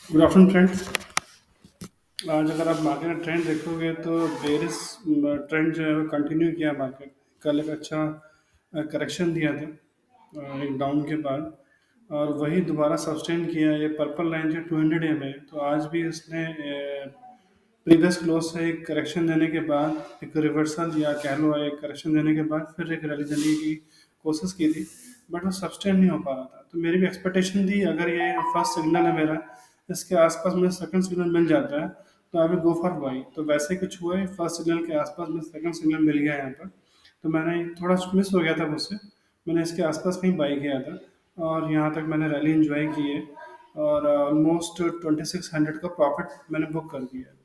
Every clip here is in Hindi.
Good afternoon friends. आज अगर आप मार्केट में ट्रेंड देखोगे तो बेरिस ट्रेंड जो है वो कंटिन्यू किया मार्केट। कल एक अच्छा करेक्शन दिया था एक डाउन के बाद, और वही दोबारा सस्टेन किया। ये पर्पल लाइन जो 200 में है, तो आज भी इसने प्रीवियस क्लोज से एक करेक्शन देने के बाद एक रिवर्सल या कह लो एक करेक्शन देने के बाद फिर एक रैली देने की कोशिश की थी, बट वो सस्टेन नहीं हो पा रहा था। तो मेरी भी एक्सपेक्टेशन थी अगर ये फर्स्ट सिग्नल है मेरा, इसके आसपास मुझे सेकंड सिग्नल मिल जाता है तो I will go for by. तो वैसे ही कुछ हुआ है, फर्स्ट सिग्नल के आसपास में सेकंड सिग्नल मिल गया यहाँ पर। तो मैंने थोड़ा मिस हो गया था मुझसे, मैंने इसके आसपास कहीं बाई किया था और यहाँ तक मैंने रैली इंजॉय की है, और ऑलमोस्ट 2600 का प्रॉफिट मैंने बुक कर दिया है।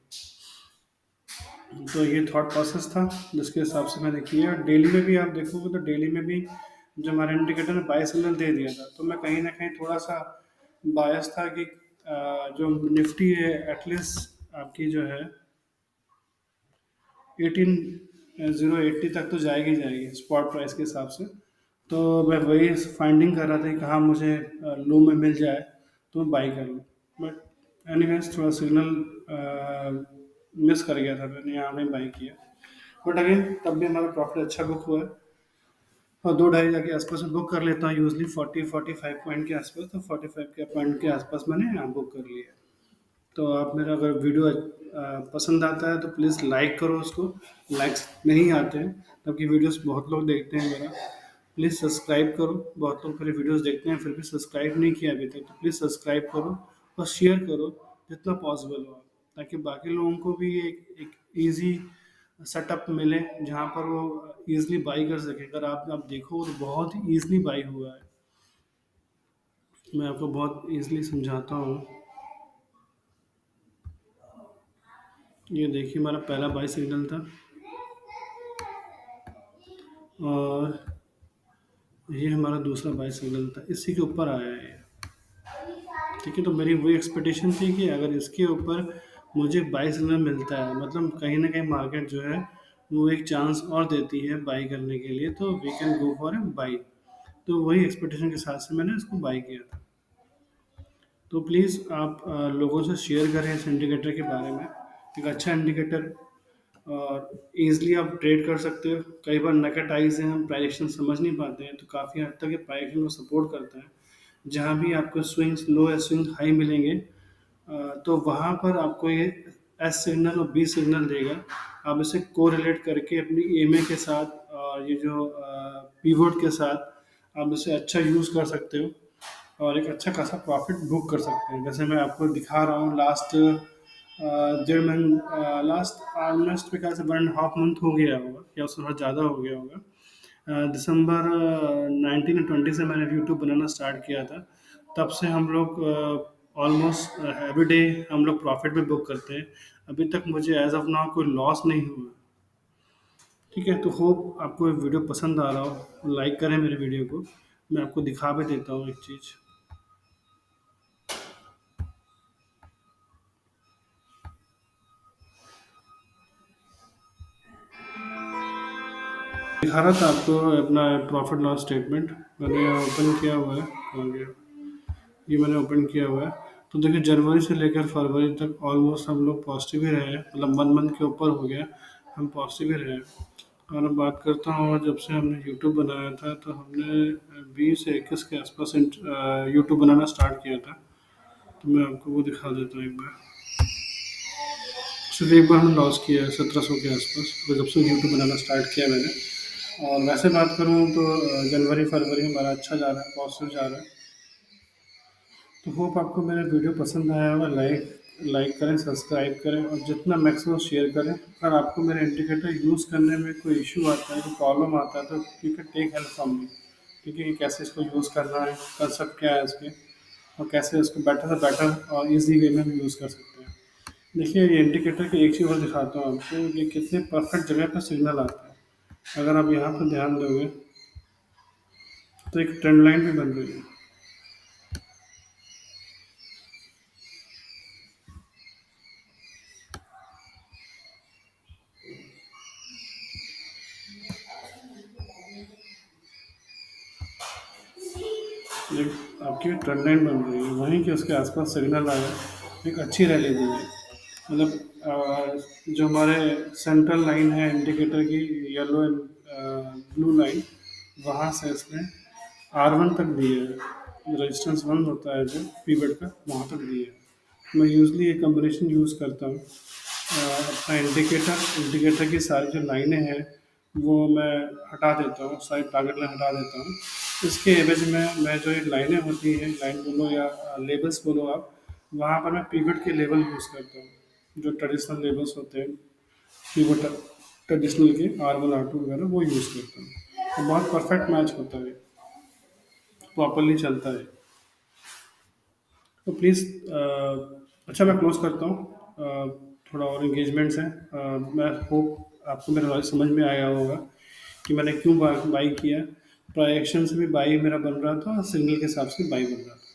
तो ये थॉट प्रोसेस था जिसके हिसाब से मैंने किया। डेली में भी आप देखोगे तो डेली में भी जो हमारे इंडिकेटर ने बाय सिग्नल दे दिया था, तो मैं कहीं ना कहीं थोड़ा सा बायस था कि जो निफ्टी है एटलीस्ट आपकी जो है 18,080 तक तो जाएगी जाएगी स्पॉट प्राइस के हिसाब से। तो मैं वही फाइंडिंग कर रहा था कि कहाँ मुझे लो में मिल जाए तो मैं बाई कर लूँ। बट एनीवेज थोड़ा सिग्नल मिस कर गया था, मैंने यहाँ पे बाई किया। बट अगेन तब भी हमारा प्रॉफिट अच्छा बुक हुआ है, और दो ढाई के आसपास में बुक कर लेता हूँ यूजली 40-45 पॉइंट के आसपास। तो 45 के पॉइंट के आसपास मैंने यहाँ बुक कर लिया। तो आप मेरा अगर वीडियो पसंद आता है तो प्लीज़ लाइक करो उसको। लाइक्स नहीं आते हैं तबकि वीडियोस बहुत लोग देखते हैं मेरा। प्लीज़ सब्सक्राइब करो, बहुत लोग मेरे वीडियोस देखते हैं फिर भी सब्सक्राइब नहीं किया अभी तक, तो प्लीज़ सब्सक्राइब करो और शेयर करो जितना पॉसिबल हो, ताकि बाकी लोगों को भी एक ईजी सेटअप मिले जहाँ पर वो ईजिली बाई कर सके। अगर आप देखो तो बहुत ईजिली बाई हुआ है, मैं आपको बहुत ईजिली समझाता हूँ। ये देखिए हमारा पहला बाई सिग्नल था, और ये हमारा दूसरा बाई सिग्नल था, इसी के ऊपर आया है ये। ठीक है, तो मेरी वही एक्सपेक्टेशन थी कि अगर इसके ऊपर मुझे बाई सिग्नल मिलता है, मतलब कहीं ना कहीं मार्केट जो है वो एक चांस और देती है बाई करने के लिए, तो we can go for a buy. तो वही एक्सपेक्टेशन के साथ से मैंने इसको बाई किया था। तो प्लीज़ आप लोगों से शेयर करें इस इंडिकेटर के बारे में। एक अच्छा इंडिकेटर, और ईज़िली आप ट्रेड कर सकते हो। कई बार नकट आइज हैं, हम प्राइजेक्शन समझ नहीं पाते हैं, तो काफ़ी हद तक ये प्राइजेक्शन को सपोर्ट करता है। जहाँ भी आपको स्विंग्स लो या स्विंग हाई मिलेंगे, तो वहाँ पर आपको ये एस सिग्नल और बी सिग्नल देगा। आप इसे कोरिलेट करके अपनी ईएमए के साथ और ये जो पीवोट के साथ आप इसे अच्छा यूज़ कर सकते हो, और एक अच्छा खासा प्रॉफिट बुक कर सकते हैं। जैसे मैं आपको दिखा रहा हूँ लास्ट डेढ़ महीने, लास्ट ऑलमोस्ट मेरे ख्याल से 1.5 मंथ हो गया होगा या उससे थोड़ा ज़्यादा हो गया होगा। दिसंबर 19 और 20 से मैंने यूट्यूब बनाना स्टार्ट किया था। तब से हम लोग ऑलमोस्ट एवरी डे हम लोग प्रॉफिट में बुक करते हैं। अभी तक मुझे एज ऑफ नाउ कोई लॉस नहीं हुआ। ठीक है, तो होप आपको ये वीडियो पसंद आ रहा हो, लाइक करें मेरे वीडियो को। मैं आपको दिखा भी देता हूँ एक चीज़। दिखा रहा था आपको अपना प्रॉफिट लॉस स्टेटमेंट, मैंने ओपन किया हुआ है। हो गया, ये मैंने ओपन किया हुआ है। तो देखिए जनवरी से लेकर फरवरी तक ऑलमोस्ट हम लोग पॉजिटिव ही रहे हैं, मतलब 1 मंथ के ऊपर हो गया हम पॉजिटिव ही रहे हैं। और मैं बात करता हूँ जब से हमने यूट्यूब बनाया था, तो हमने 20 से 21 के आसपास यूट्यूब बनाना स्टार्ट किया था। तो मैं आपको वो दिखा देता हूँ एक बार। सिर्फ एक बार हमने लॉस किया है 1700 के आसपास, तो जब से यूट्यूब बनाना स्टार्ट किया मैंने। और वैसे बात करूँ तो जनवरी फरवरी हमारा अच्छा जा रहा है, पॉजिटिव जा रहा है। तो होप आपको मेरा वीडियो पसंद आया होगा। लाइक करें, सब्सक्राइब करें और जितना मैक्सिमम शेयर करें। अगर आपको मेरा इंडिकेटर यूज़ करने में कोई इशू आता है, कोई प्रॉब्लम आता है, तो you can take help from me. ठीक है, कि कैसे इसको यूज़ करना है, कंसेप्ट क्या है इसके, और कैसे इसको बेटर से बेटर और ईजी वे में हम यूज़ कर सकते हैं। देखिए ये इंडिकेटर की एक चीज़ और दिखाता हूँ आपको, ये कितने परफेक्ट जगह पर सिग्नल आता है। अगर आप यहाँ पर ध्यान दोगे तो एक ट्रेंड लाइन भी बन रही है। एक आपकी ट्रेंड लाइन बन रही है, वहीं के उसके आसपास सिग्नल आया, एक अच्छी रैली दी है। मतलब जो हमारे सेंट्रल लाइन है इंडिकेटर की, येलो एंड ब्लू लाइन, वहाँ से इसने R1 तक दी है। रेजिस्टेंस 1 होता है जो पीरियड का, वहाँ तक दी है। मैं यूजली ये कम्बिनेशन यूज़ करता हूँ। अपना इंडिकेटर इंडिकेटर की सारी जो लाइनें हैं वो मैं हटा देता हूँ, सारी टारगेट लाइन हटा देता हूँ। इसके एवज में मैं जो ये लाइनें होती हैं, लाइन बोलो या लेबल्स बोलो आप, वहाँ पर मैं पिवट के लेवल यूज़ करता हूँ। जो ट्रेडिशनल लेबल्स होते हैं पिवट ट्रेडिशनल के R1 R2 वगैरह, वो यूज़ करता हूँ। तो बहुत परफेक्ट मैच होता है, प्रॉपरली चलता है। तो प्लीज़ अच्छा मैं क्लोज करता हूँ। थोड़ा और इंगेजमेंट्स हैं। मैं होप आपको मेरा लॉजिक समझ में आया होगा कि मैंने क्यों बाई किया। प्राइस एक्शन से भी बाई मेरा बन रहा था, सिग्नल के हिसाब से बाई बन रहा था।